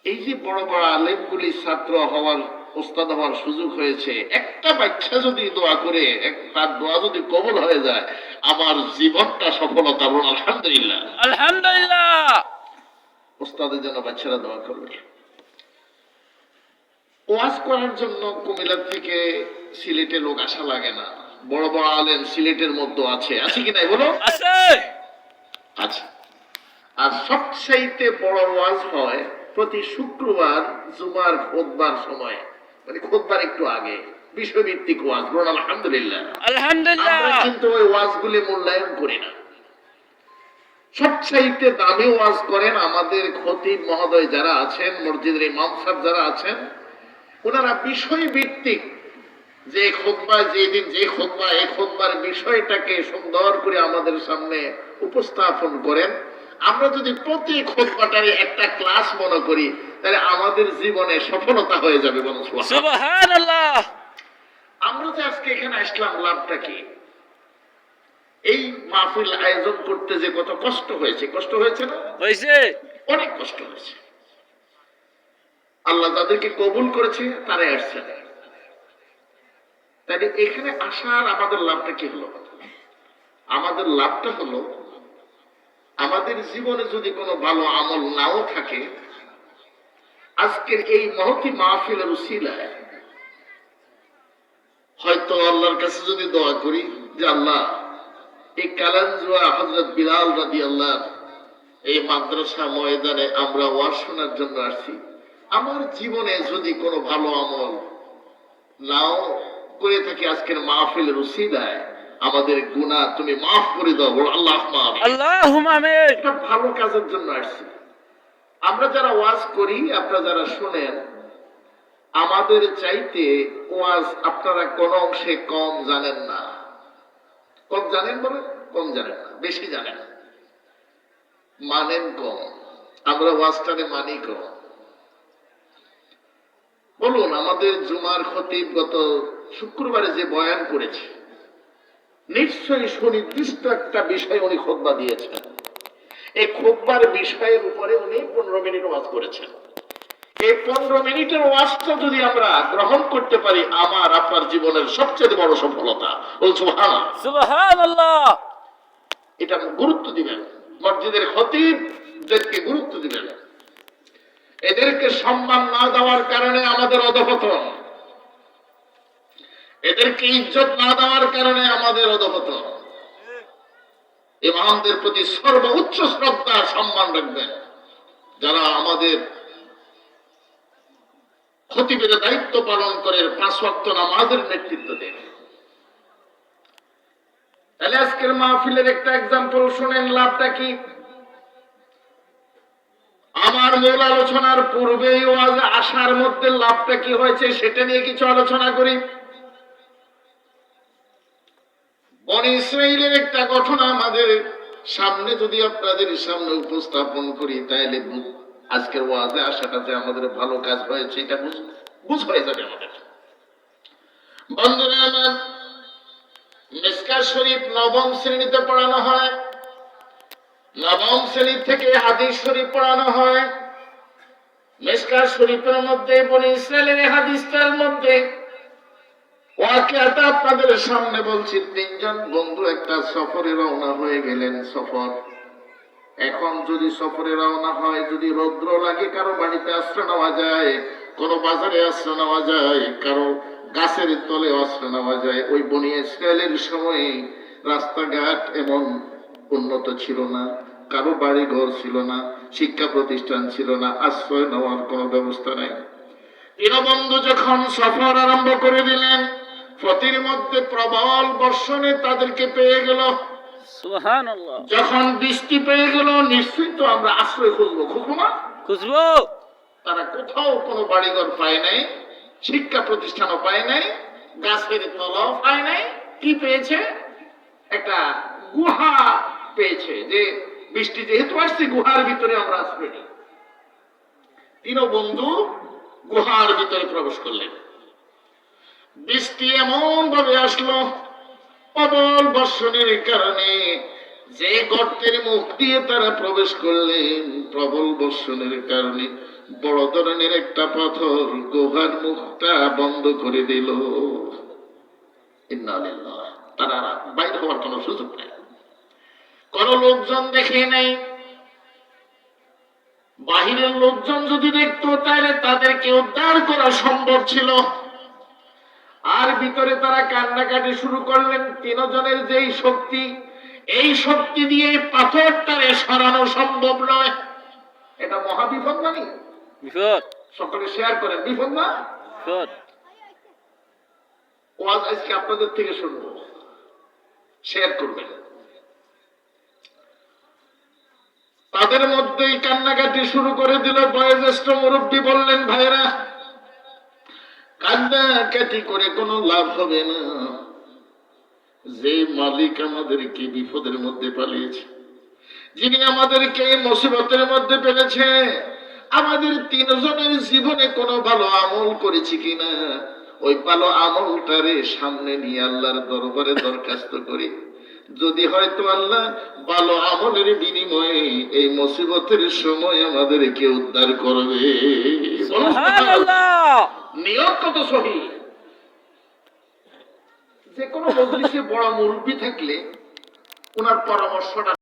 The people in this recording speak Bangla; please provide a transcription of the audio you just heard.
এই যে বড় বড় আলেমগুলি ছাত্র হওয়ার ওস্তাদ হওয়ার সুযোগ হয়েছে, একটা বাচ্চা যদি দোয়া করে, তার দোয়া যদি কবুল হয়ে যায়, আমার জীবনটা সফলতা। বলুন আলহামদুলিল্লাহ। আলহামদুলিল্লাহ। ওস্তাদের জন্য বাচ্চারা দোয়া করবে। ওয়াজ করার জন্য কুমিল্লা থেকে সিলেটে লোক আসা লাগে না। বড় বড় আলেম সিলেটের মধ্যে আছে, আছে কি নাই বলো? আছে। আচ্ছা। আর সবচাইতে বড় ওয়াজ হয় প্রতি শুক্রবার জুমার খুতবার সময়, মানে খুতবার একটু আগে, বিষয়ভিত্তিক ওয়াজ। বলুন আলহামদুলিল্লাহ। আলহামদুলিল্লাহ। আমরা কিন্তু ওই ওয়াজগুলি মূল্যায়ন করি না। সবচাইতে দামি ওয়াজ করেন আমাদের খতিব মহোদয় যারা আছেন, মসজিদের ইমাম সাহেব যারা আছেন, ওনারা বিষয় ভিত্তিক যে খুতবা, যেদিন যে খুতবা, এই খুতবার বিষয়টাকে সুন্দর করে আমাদের সামনে উপস্থাপন করেন। আমরা যদি প্রতি খুতবাটারে একটা ক্লাস মনে করি, তাহলে আমাদের জীবনে সফলতা হয়ে যাবে। বলুন সুবহানাল্লাহ। আমরা যে আজকে এখানে আসলাম, লাভটা কি? এই মাহফিল আয়োজন করতে যে কত কষ্ট হয়েছে, কষ্ট হয়েছে না? হয়েছে। অনেক কষ্ট হয়েছে। আল্লাহ তাদেরকে কবুল করেছে, তারাই আসছে। তাই এখানে আসার আমাদের লাভটা কি হলো? আমাদের লাভটা হলো, আমাদের জীবনে যদি কোনো ভালো আমল নাও থাকে, আজকের এই মহতি মাহফিলের উসিলায় হয়তো আল্লাহর কাছে যদি দোয়া করি যে আল্লাহ, এই কালানজুয়া হযরত বিলাল রাদিয়াল্লাহু এই মাদ্রাসা ময়দানে আমরা ওয়াজ শোনার জন্য আসছি, আমার জীবনে যদি কোনো ভালো আমল নাও করে থাকি, আজকের মাহফিলের উসিলায় আমাদের গুনাহ তুমি মাফ করে দাও। বলো আল্লাহুম্মা আমিন। আল্লাহুম্মা আমিন। এটা ভালো কাজের জন্য আসছি। আমরা যারা ওয়াজ করি, আপনারা যারা শুনেন, আমাদের চাইতে ওয়াজ আপনারা কোন অংশে কম জানেন না। কম জানেন বলে? কম জানেন না, বেশি জানেন, মানেন কম। আমরা ওয়াজটারে মানি কম। বলুন, আমাদের জুমার খতিব গত শুক্রবারে যে বয়ান করেছে, নিশ্চয়ই সুনির্দিষ্ট একটা বিষয় উনি খুতবা দিয়েছেন। এই খুতবার বিষয়ের উপরে উনি 15 মিনিট ওয়াজ করেছেন। এই 15 মিনিটের ওয়াজটা যদি আমরা গ্রহণ করতে পারি, আমার আপনার জীবনের সবচেয়ে বড় সফলতা। বলছো সুবহানাল্লাহ। সুবহানাল্লাহ। এটা গুরুত্ব দিবেন, মসজিদের খতিবদেরকে গুরুত্ব দিবেন। এদেরকে সম্মান না দেওয়ার কারণে আমাদের অধঃপতন, এদেরকে ইজ্জত না দেওয়ার কারণে আমাদের অধঃপতন। ইমামদের প্রতি সর্বোচ্চ শ্রদ্ধা সম্মান রাখবেন, যারা আমাদের খতিবের দায়িত্ব পালন করে 5 ওয়াক্ত নামাজের নেতৃত্ব দেন। তাহলে আজকের মাহফিলের একটা এক্সাম্পল শুনেন, লাভটা কি? আমার মূল আলোচনার পূর্বেই ওয়াজ আসার মধ্যে লাভটা কি হয়েছে সেটা নিয়ে কিছু আলোচনা করি। বনী ইসরাইলের একটা ঘটনা আমাদের সামনে যদি আপনাদের সামনে উপস্থাপন করি, তাহলে আজকের ওয়াজে আসাটা যে আমাদের ভালো কাজ হয়েছে এটা বুঝ হয়ে যাবে আমাদের। বন্ধুরা আমার, মিশকাত শরীফ 9ম শ্রেণীতে পড়ানো হয়, 9ম শ্রেণী থেকে হাদিস শরীফ পড়ানো হয়। মিশকাত শরীফের মধ্যে বনী ইসরাইলের হাদিসটার মধ্যে ওয়াকিয়াটা আপনাদের সামনে বলছি। 3 জন বন্ধু একটা সফরে রওনা হয়ে গেলেন। সফর, এখন যদি সফরে রওনা হয়, যদি রৌদ্র লাগে, কারো বাড়িতে আশ্রয় নেওয়া যায়, কোন বাজারে আশ্রয় নেওয়া যায়, কারো গাছের তলে আশ্রয় নেওয়া যায়। ওই বনী ইসরাইলের সময় রাস্তাঘাট এমন উন্নত ছিল না, কারো বাড়ি ঘর ছিল না, শিক্ষা প্রতিষ্ঠান ছিল না, আশ্রয় নেওয়ার কোনো ব্যবস্থা নাই। দীনবন্ধু যখন সফর আরম্ভ করে দিলেন, পথের মধ্যে প্রবল বর্ষণে তাদেরকে পেয়ে গেল। সুবহানাল্লাহ। যখন বৃষ্টি পেয়ে গেল, নিশ্চয়ই তো আমরা আশ্রয় খুঁজবো, খুঁজবো না? খুঁজবো। তারা কোথাও কোনো বাড়িঘর পায় নাই, শিক্ষা প্রতিষ্ঠানও পায় নাই, গাছের তলাও পায় নাই। কি পেয়েছে? একটা গুহা পেয়েছে, যে বৃষ্টি যেহেতু আসছে গুহার ভিতরে আমরা আশ্রয় নিই। দীনবন্ধু গুহার ভিতরে প্রবেশ করলেন। বৃষ্টি এমন ভাবে আসলো, প্রবল বর্ষণের কারণে যে গর্তের মুখ দিয়ে তারা প্রবেশ করলেন, প্রবল বর্ষণের কারণে বড় ধরনের একটা পাথর গুহার মুখটা বন্ধ করে দিল। ইন্না লিল্লাহ। তারা বাইর হওয়ার কোনো সুযোগ নেই, কোন লোকজন দেখে নেই। বাহিরের লোকজন যদি দেখতো তাহলে তাদেরকে উদ্ধার করা সম্ভব ছিল। আর ভিতরে তারা কান্নাকাটি শুরু করলেন। তিনজনের যেই শক্তি, এই শক্তি দিয়ে পাথরটারে সরানো সম্ভব নয়। এটা মহাবিপদ মানে বিপদ সকলে শেয়ার করেন, বিপদ না? বিপদ। ওয়াজ আজকে আপনাদের থেকে শুনবো, শেয়ার করবেন। তাদের মধ্যেই কান্নাকাটি শুরু করে দিল। বয়োজ্যেষ্ঠ মুরব্বী বললেন, ভাইরা কান্নাকাটি করে কোনো লাভ হবে না। যে মালিক আমাদেরকে বিপদের মধ্যে পালিয়েছে, যিনি আমাদেরকে মুসিবতের মধ্যে ফেলেছে, আমাদের তিনজনের জীবনে কোনো ভালো আমল করেছি কিনা, ওই ভালো আমলটারে সামনে নিয়ে আল্লাহর দরবারে দরখাস্ত করি। যদি হয়তো আল্লাহ ভালো আমলের বিনিময়ে এই মুসিবতের সময় আমাদেরকে উদ্ধার করবে। সুবহানাল্লাহ। নিয়ত কত সহি। যে কোনো মজলিসে বড় মুরব্বী থাকলে ওনার পরামর্শটা